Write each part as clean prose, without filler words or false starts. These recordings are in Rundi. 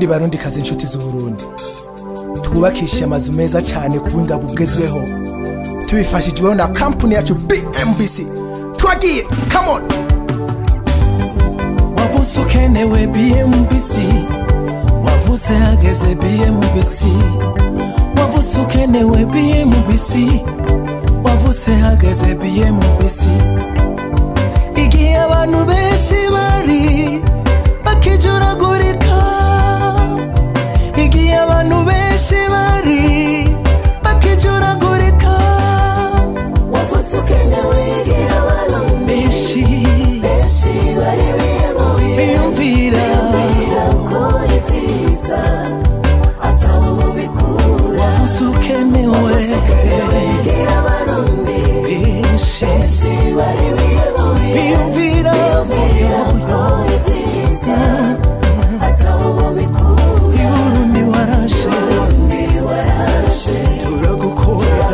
barundi kazi inshuti z'Uburundi, twubakishe amazu meza cyane ku buhinga bugezweho tubifashijweho na company yacu BMBC. Twagiye, come on. Wavuze ukenewe BMBC, wavuze hageze BMBC, wavuze ukenewe BMBC, wavuze hageze BMBC. Igihe abantu benshi bari bakijuragurika, igihe abantu benshi bari bakijuragurika, wavuze ukenewe igihe abantu benshi bari biyumvira ko ibyiza ataho bikura. wavuze ukenewe igihe abantu benshi bari biyumvira ko ibyiza ataho bikura. Burundi warashe turagukorera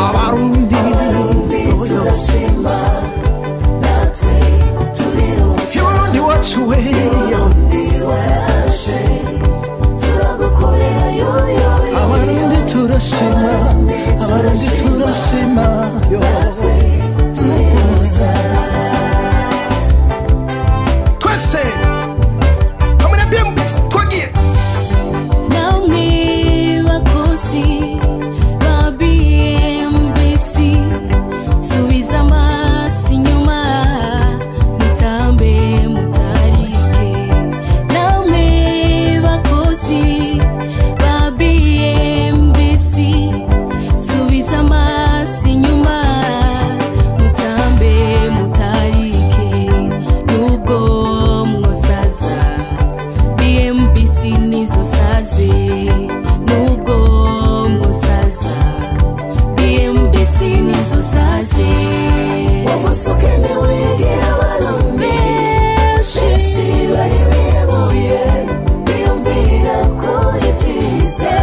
abarundi turashima natwe turiruza. Burundi wacu we warashe turagukorera abarundi turashima abarundi turashima natwe turiruza. Twese hamwe na BMBC. Twagiye. Namwe bakozi ba BMBC, subiza amaso inyuma mutambe mutarike. Namwe bakozi ba BMBC, subiza amaso inyuma mutambe mutarike. Nubwo mwosaza BMBC nizo saze, nubwo mwosaza BMBC nizo saze. Wavuze ukenewe igihe abantu benshi bari biyumvira ko ibyiza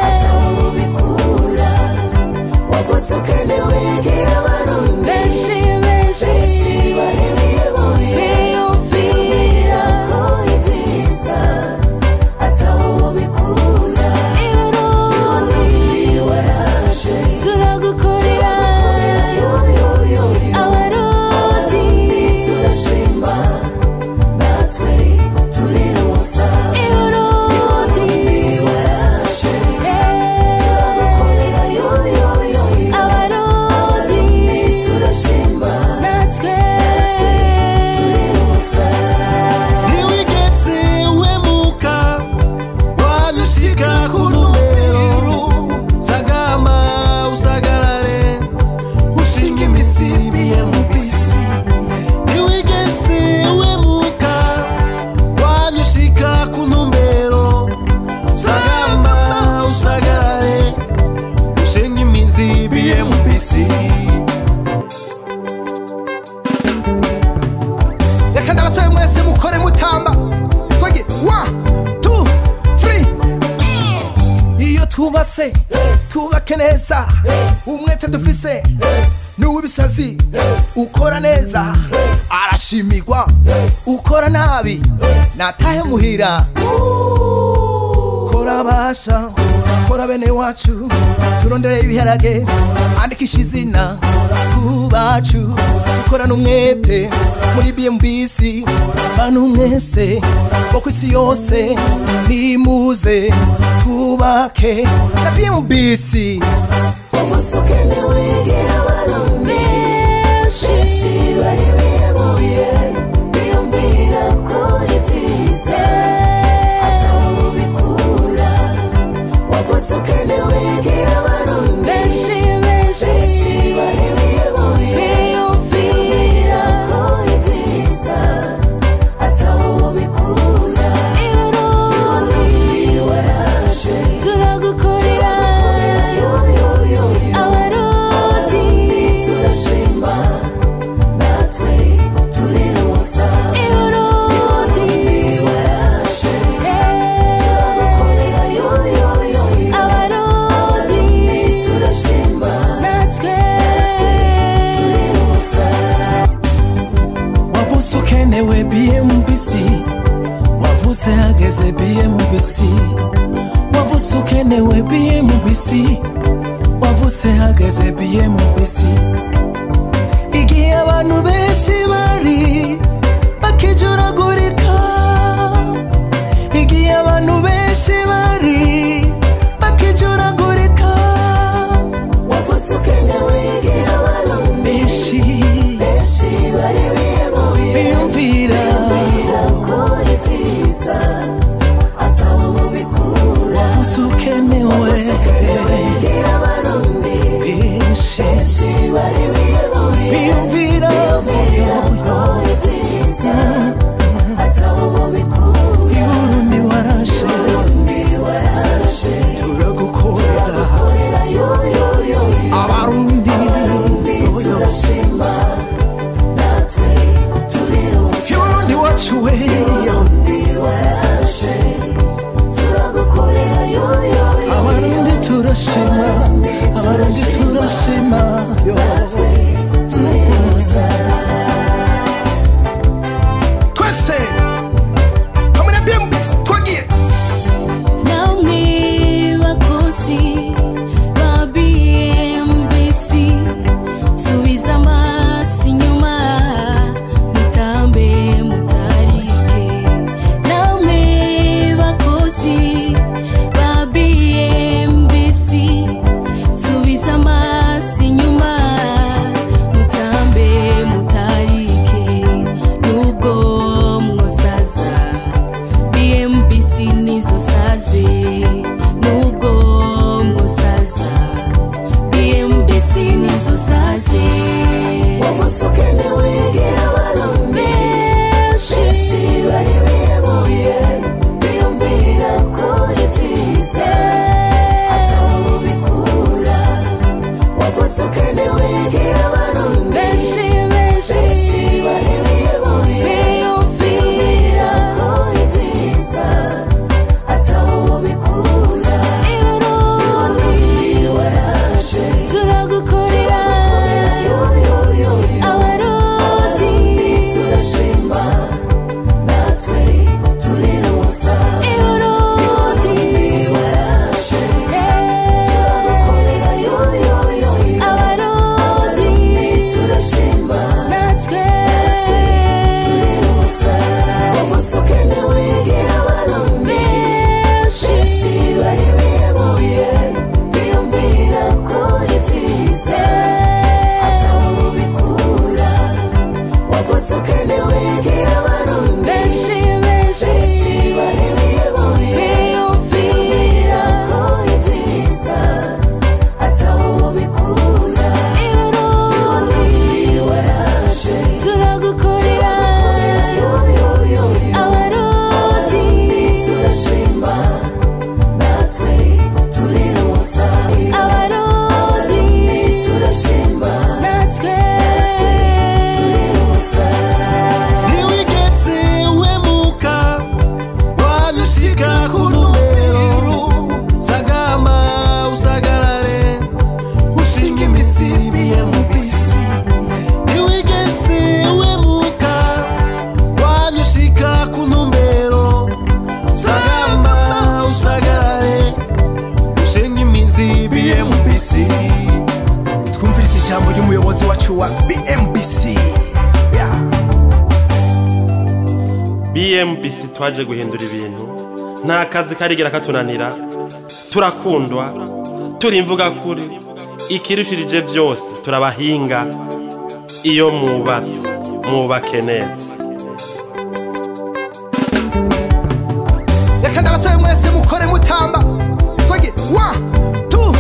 ataho bikura. Wavuze ukenewe igihe abantu benshi bari biyumvira ko ibyiza ataho bikura. Burundi warashe turagukorera abarundi turashima natwe turiruza. Burundi warashe turagukorera abarundi turashima natwe turiruza. ntiwigeze uhemuka wanushika ku numero sagama usagarare ushinga imizi BMBC. ntiwigeze uhemuka wanushika ku numero sagama usagarare ushinga imizi BMBC. Reka ndabasabe mwese mukore mutamba. Twagiye. 1 2 3. Iyo tubatse tubake neza, umwete dufise n'uw'ibisazi. Ukora neza arashimirwa, ukora nabi natahe muhira. Kora basha, kora bene wacu, turondere ibiharage, andikisha izina ku bacu. Ukora n'umwete muri BMBC. Bantu mwese bo kw'isi yose nimuze tubake na BMBC. Wavuze ukenewe igihe abantu benshi bari biyumvira ko ibyiza ataho bikura. Wavuze ukenewe igihe abantu benshi bari biyumvira ko ibyiza ataho bikura. Burundi warashe turagukorera abarundi turashima natwe BMBC wavutse hageze BMBC wavutse ukenewe BMBC wavutse hageze BMBC igihe abantu benshi bari bakijuragurika igihe abantu benshi bari bakijuragurika wavutse ukenewe igihe abantu benshi bari biyumvira ko ibyiza ataho bubikura wavutse ukenewe igihe abantu benshi bari biyumvira ko ibyiza ataho bubikura Burundi warashe turagukorera abarundi turashima natwe turiruza Burundi wacu we warashe turagukorera abarundi turashima abarundi turashima natwe turiruza twese hamwe na BMBC twagiye namwe bakozi ba BMBC subiza amaso inyuma mutambe mutarike namwe bakozi ba BMBC subiza amaso inyuma mutambe mutarike nubwo mwosaza BMBC nizo saze nubwo mwosaza BMBC nizo saze wavutse ukenewe igihe abantu benshi bari biyoboye biyumvira ko ibyiza ataho bubikura wavutse ukenewe igihe abantu benshi bari biyoboye biyumvira ko ibyiza ataho bubikura Burundi warashe turagukorera abarundi turashima natwe turiruza Burundi warashe turagukorera abarundi turashima natwe turiruza wavutse ukenewe igihe abantu benshi bari biyoboye biyumvira ko ibyiza ataho bubikura wavutse ukenewe igihe abantu benshi bari biyoboye biyumvira ko ibyiza ataho bubikura Burundi warashe turagukorera abarundi turashima natwe turiruza abarundi turashima natwe turiruza ntiwigeze uhemuka wanyushika ku numero sagama usagarare ushinga imizi BMBC ntiwigeze uhemuka wanyushika ku numero sagama usagarare ushinga imizi BMBC twumviriza ijambo ry'umuyobozi wacu wa BMBC yeah. BMBC twaje guhindura ibintu nta kazi karigera katunanira turakundwa turi imvuga kuri ikirushirije byose turabahinga iyo mubatse mubake neza reka ndabasabe mwese mukore mutamba twagiye 1 2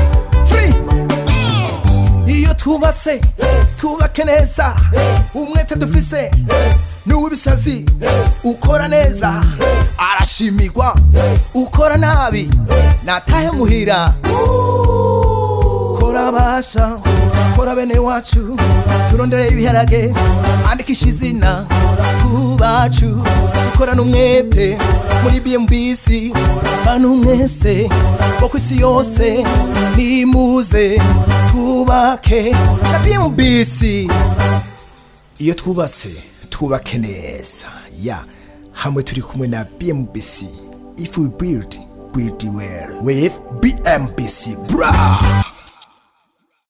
3 iyo tubatse tubake neza umwete dufise n'uw'ibisazi ukora neza arashimirwa ukora nabi natahe muhira kora basha kora bene wacu turondere ibiharage andikisha izina kubacu ukora n'umwete muri BMBC bantu mwese bo kwisi yose nimuze tubake na BMBC iyo twubatse tubake neza ya hamwe turi kumwe na BMBC. If we build well with BMBC, brah.